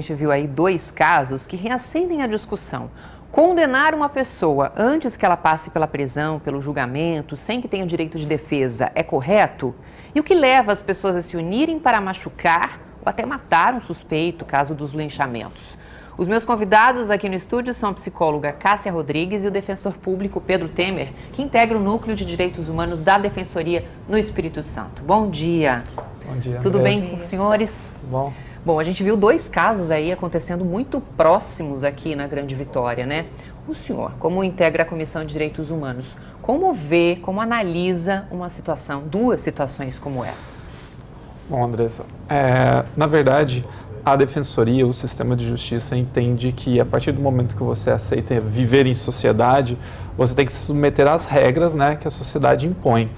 gente viu aí 2 casos que reacendem a discussão. Condenar uma pessoa antes que ela passe pela prisão, pelo julgamento, sem que tenha direito de defesa, é correto? E o que leva as pessoas a se unirem para machucar ou até matar um suspeito, caso dos linchamentos? Os meus convidados aqui no estúdio são a psicóloga Cássia Rodrigues e o defensor público Pedro Temer, que integra o Núcleo de Direitos Humanos da Defensoria no Espírito Santo. Bom dia. Bom dia. Tudo bem com os senhores? Bom. Bom, a gente viu 2 casos aí acontecendo muito próximos aqui na Grande Vitória, né? O senhor, como integra a Comissão de Direitos Humanos, como vê, como analisa uma situação, 2 situações como essas? Bom, Andressa, na verdade, a Defensoria, o sistema de justiça entende que a partir do momento que você aceita viver em sociedade, você tem que se submeter às regras, né, que a sociedade impõe.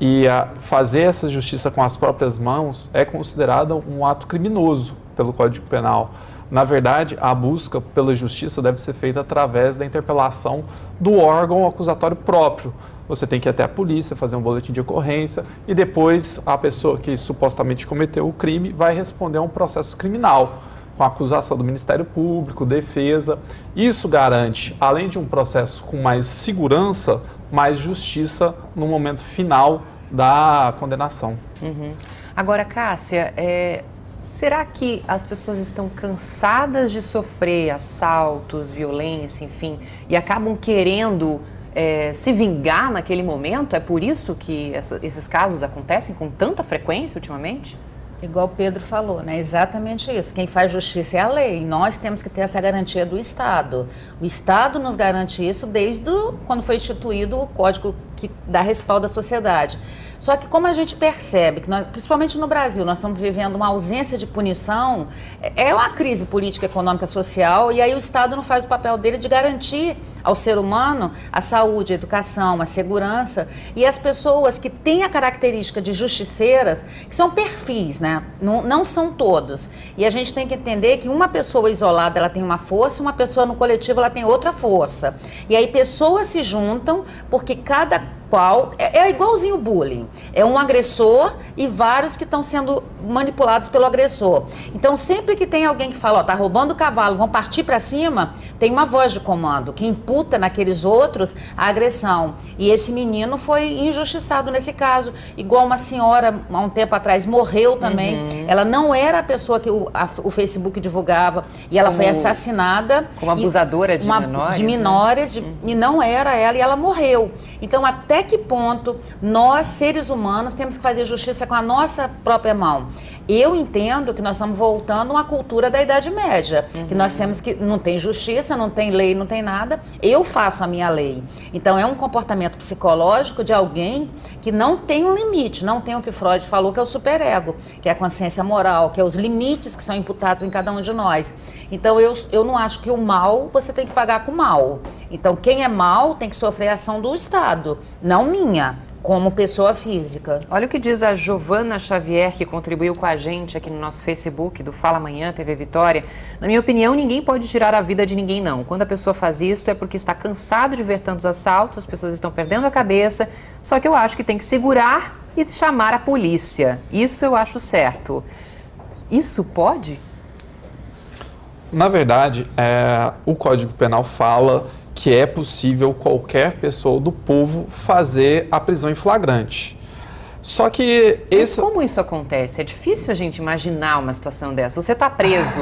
E fazer essa justiça com as próprias mãos é considerado um ato criminoso pelo Código Penal. Na verdade, a busca pela justiça deve ser feita através da interpelação do órgão acusatório próprio. Você tem que ir até a polícia, fazer um boletim de ocorrência e depois a pessoa que supostamente cometeu o crime vai responder a um processo criminal, com a acusação do Ministério Público, defesa. Isso garante, além de um processo com mais segurança, mais justiça no momento final da condenação. Uhum. Agora, Cássia, será que as pessoas estão cansadas de sofrer assaltos, violência, enfim, e acabam querendo se vingar naquele momento? É por isso que esses casos acontecem com tanta frequência ultimamente? Igual o Pedro falou, né? Exatamente isso. Quem faz justiça é a lei. Nós temos que ter essa garantia do Estado. O Estado nos garante isso desde quando foi instituído o Código que dá respaldo à sociedade. Só que como a gente percebe, que nós, principalmente no Brasil, nós estamos vivendo uma ausência de punição, é uma crise política, econômica, social, e aí o Estado não faz o papel dele de garantir ao ser humano a saúde, a educação, a segurança, e as pessoas que têm a característica de justiceiras, que são perfis, né? Não são todos. E a gente tem que entender que uma pessoa isolada ela tem uma força, uma pessoa no coletivo ela tem outra força. E aí pessoas se juntam porque cada qual é igualzinho o bullying. É um agressor e vários que estão sendo manipulados pelo agressor. Então, sempre que tem alguém que fala, ó, tá roubando o cavalo, vão partir para cima, tem uma voz de comando que imputa naqueles outros a agressão. E esse menino foi injustiçado nesse caso. Igual uma senhora, há um tempo atrás, morreu também. Uhum. Ela não era a pessoa que o Facebook divulgava e ela foi assassinada. Como abusadora de menores. De menores, né? E não era ela e ela morreu. Então, até que ponto nós, seres humanos, temos que fazer justiça com a nossa própria mão? Eu entendo que nós estamos voltando a uma cultura da Idade Média, que nós temos que, não tem justiça, não tem lei, não tem nada, eu faço a minha lei. Então é um comportamento psicológico de alguém que não tem um limite, não tem o que Freud falou que é o superego, que é a consciência moral, que é os limites que são imputados em cada um de nós. Então eu não acho que o mal você tem que pagar com mal. Então quem é mal tem que sofrer a ação do Estado, não minha, como pessoa física. Olha o que diz a Giovana Xavier, que contribuiu com a gente aqui no nosso Facebook do Fala Amanhã, TV Vitória. Na minha opinião, ninguém pode tirar a vida de ninguém, não. Quando a pessoa faz isso é porque está cansado de ver tantos assaltos, as pessoas estão perdendo a cabeça. Só que eu acho que tem que segurar e chamar a polícia. Isso eu acho certo. Isso pode? Na verdade, o Código Penal fala que é possível qualquer pessoa do povo fazer a prisão em flagrante. Só que... Mas como isso acontece? É difícil a gente imaginar uma situação dessa. Você está preso,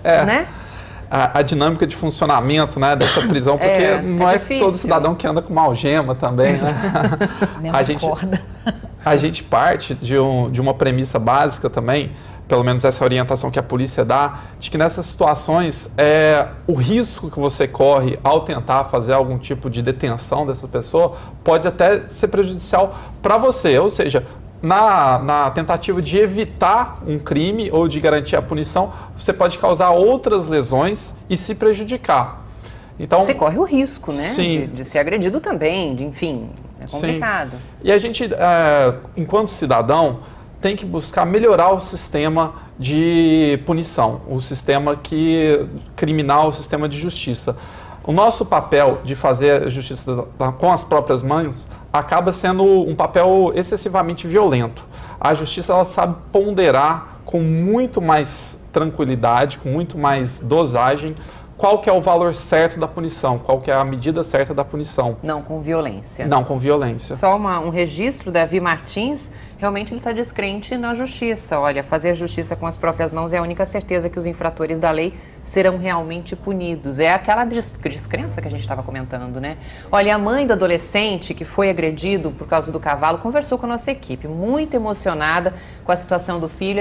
né? A dinâmica de funcionamento, né, dessa prisão, porque não é todo cidadão que anda com uma algema também, né? A gente parte de uma premissa básica também, pelo menos essa orientação que a polícia dá, de que nessas situações o risco que você corre ao tentar fazer algum tipo de detenção dessa pessoa pode até ser prejudicial para você, ou seja, na tentativa de evitar um crime ou de garantir a punição, você pode causar outras lesões e se prejudicar. Então, você corre o risco, né? Sim. De ser agredido também, enfim, é complicado. Sim. E a gente, enquanto cidadão, tem que buscar melhorar o sistema de punição, o sistema criminal, o sistema de justiça. O nosso papel de fazer a justiça com as próprias mãos acaba sendo um papel excessivamente violento. A justiça ela sabe ponderar com muito mais tranquilidade, com muito mais dosagem, qual que é o valor certo da punição, qual que é a medida certa da punição. Não com violência. Não com violência. Só um registro, Davi Martins, realmente ele está descrente na justiça. Olha, fazer a justiça com as próprias mãos é a única certeza que os infratores da lei serão realmente punidos. É aquela descrença que a gente estava comentando, né? Olha, a mãe do adolescente que foi agredido por causa do cavalo conversou com a nossa equipe, muito emocionada com a situação do filho.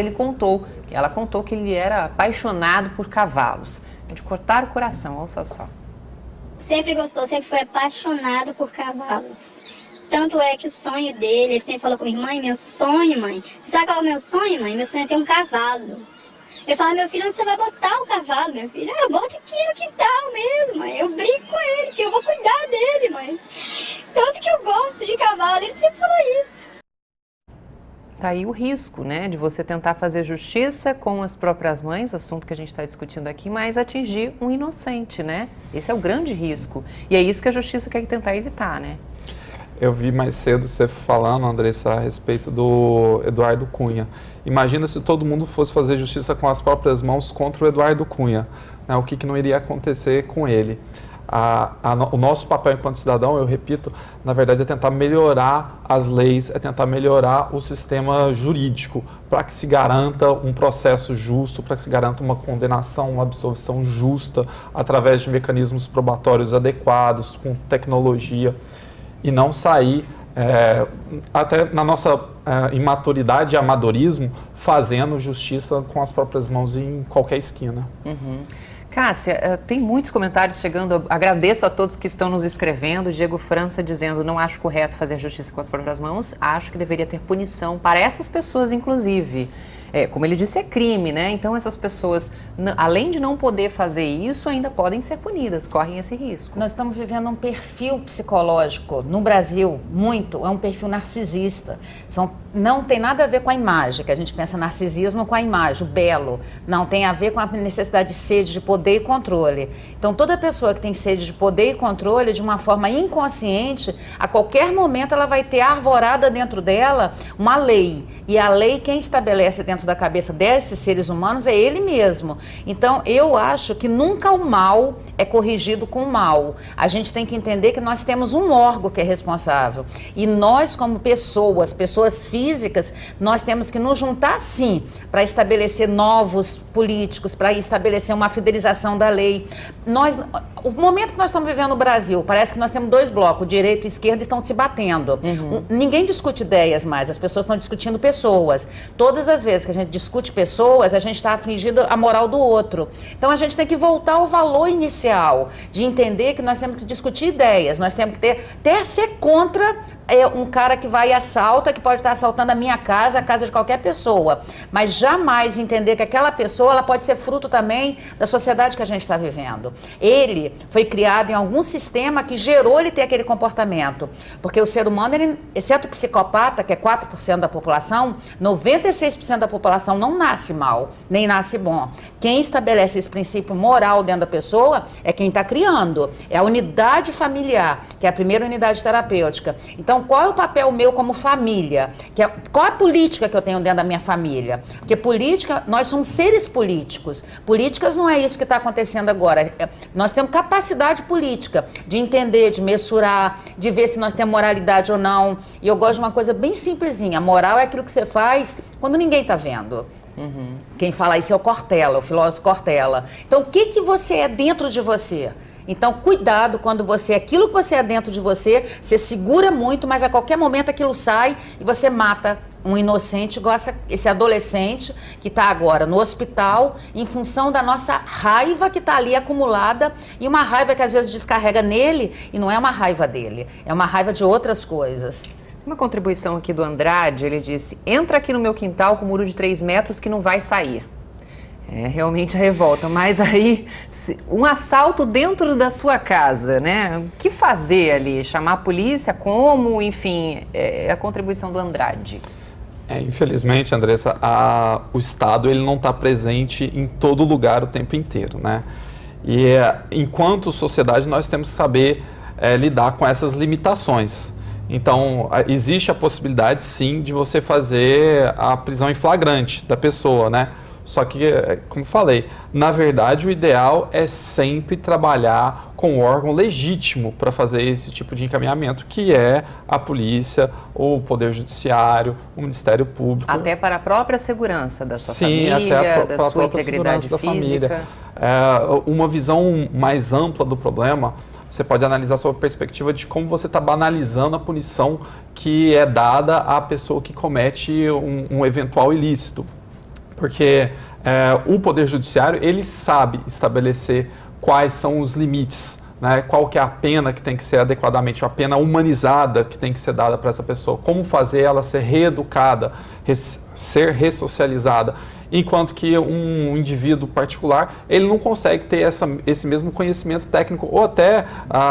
Ela contou que ele era apaixonado por cavalos. De cortar o coração, ouça só. Sempre gostou, sempre foi apaixonado por cavalos. Tanto é que o sonho dele, ele sempre falou comigo, mãe, meu sonho, mãe. Você sabe qual é o meu sonho, mãe? Meu sonho é ter um cavalo. Eu falo, meu filho, onde você vai botar o cavalo, meu filho? Eu boto aqui no quintal mesmo, mãe. Eu brinco com ele, que eu vou cuidar dele, mãe. Tanto que eu gosto de cavalo, ele sempre falou isso. Tá aí o risco, né, de você tentar fazer justiça com as próprias mães, assunto que a gente está discutindo aqui, mas atingir um inocente, né? Esse é o grande risco. E é isso que a justiça quer tentar evitar, né? Eu vi mais cedo você falando, Andressa, a respeito do Eduardo Cunha. Imagina se todo mundo fosse fazer justiça com as próprias mãos contra o Eduardo Cunha, né? O que não iria acontecer com ele. O nosso papel enquanto cidadão, eu repito, na verdade é tentar melhorar as leis, é tentar melhorar o sistema jurídico para que se garanta um processo justo, para que se garanta uma condenação, uma absolvição justa através de mecanismos probatórios adequados, com tecnologia, e não sair, até na nossa imaturidade e amadorismo, fazendo justiça com as próprias mãos em qualquer esquina. Uhum. Cássia, tem muitos comentários chegando, agradeço a todos que estão nos escrevendo. Diego França dizendo, não acho correto fazer justiça com as próprias mãos, acho que deveria ter punição para essas pessoas, inclusive. Como ele disse, é crime, né? Então essas pessoas, além de não poder fazer isso, ainda podem ser punidas, correm esse risco. Nós estamos vivendo um perfil psicológico no Brasil, é um perfil narcisista. Não tem nada a ver com a imagem, que a gente pensa narcisismo com a imagem, o belo. Não, tem a ver com a necessidade de sede de poder e controle. Então toda pessoa que tem sede de poder e controle, de uma forma inconsciente, a qualquer momento ela vai ter arvorada dentro dela uma lei. E a lei, quem estabelece dentro da cabeça desses seres humanos é ele mesmo. Então eu acho que nunca o mal é corrigido com o mal. A gente tem que entender que nós temos um órgão que é responsável. E nós, como pessoas físicas, nós temos que nos juntar sim para estabelecer novos políticos, para estabelecer uma fidelização da lei. O momento que nós estamos vivendo no Brasil, parece que nós temos dois blocos, direita e esquerda, estão se batendo. Ninguém discute ideias mais, as pessoas estão discutindo pessoas. Todas as vezes que a gente discute pessoas, a gente está afligindo a moral do outro. Então a gente tem que voltar ao valor inicial, de entender que nós temos que discutir ideias, nós temos que até ser contra um cara que vai e assalta, que pode estar assaltando a minha casa, a casa de qualquer pessoa, mas jamais entender que aquela pessoa ela pode ser fruto também da sociedade que a gente está vivendo. Ele foi criado em algum sistema que gerou ele ter aquele comportamento, porque o ser humano, exceto o psicopata, que é 4% da população, 96% da população não nasce mal, nem nasce bom. Quem estabelece esse princípio moral dentro da pessoa é quem está criando, é a unidade familiar, que é a primeira unidade terapêutica. Então, qual é o papel meu como família? Qual é a política que eu tenho dentro da minha família? Porque política, nós somos seres políticos. Políticas não é isso que está acontecendo agora. Nós temos capacidade política de entender, de mensurar, de ver se nós temos moralidade ou não. E eu gosto de uma coisa bem simplesinha. A moral é aquilo que você faz quando ninguém está vendo. Quem fala isso é o Cortella, o filósofo Cortella. Então, o que você é dentro de você? Então, cuidado quando aquilo que você é dentro de você, você segura muito, mas a qualquer momento aquilo sai e você mata um inocente, igual esse adolescente que está agora no hospital em função da nossa raiva que está ali acumulada, e uma raiva que às vezes descarrega nele e não é uma raiva dele, é uma raiva de outras coisas. Uma contribuição aqui do Andrade, ele disse, entra aqui no meu quintal com um muro de 3 metros que não vai sair. É realmente a revolta, mas aí um assalto dentro da sua casa, né? O que fazer ali? Chamar a polícia? Como? Enfim, é a contribuição do Andrade. Infelizmente, Andressa, o Estado ele não está presente em todo lugar o tempo inteiro, né? E enquanto sociedade nós temos que saber lidar com essas limitações. Então, existe a possibilidade sim de você fazer a prisão em flagrante da pessoa, né? Só que, como falei, na verdade o ideal é sempre trabalhar com o órgão legítimo para fazer esse tipo de encaminhamento, que é a polícia, o Poder Judiciário, o Ministério Público. Até para a própria segurança da sua Sim, família, até da sua integridade da física. Uma visão mais ampla do problema, você pode analisar sob a perspectiva de como você está banalizando a punição que é dada à pessoa que comete um eventual ilícito. Porque o Poder Judiciário, ele sabe estabelecer quais são os limites, né? Qual que é a pena que tem que ser adequadamente, a pena humanizada que tem que ser dada para essa pessoa, como fazer ela ser reeducada, ser ressocializada. Enquanto que um indivíduo particular, ele não consegue ter esse mesmo conhecimento técnico ou até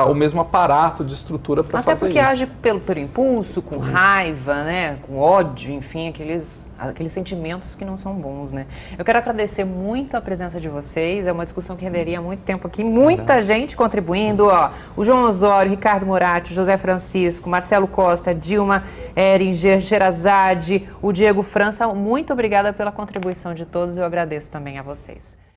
o mesmo aparato de estrutura para fazer isso. Até porque age pelo impulso, com raiva, né, com ódio, enfim, aqueles sentimentos que não são bons, né? Eu quero agradecer muito a presença de vocês, é uma discussão que renderia muito tempo aqui, muita gente contribuindo, ó, o João Osório, Ricardo Moratti, José Francisco, Marcelo Costa, Dilma Eringer, Sherazade, o Diego França, muito obrigada pela contribuição de todos, eu agradeço também a vocês.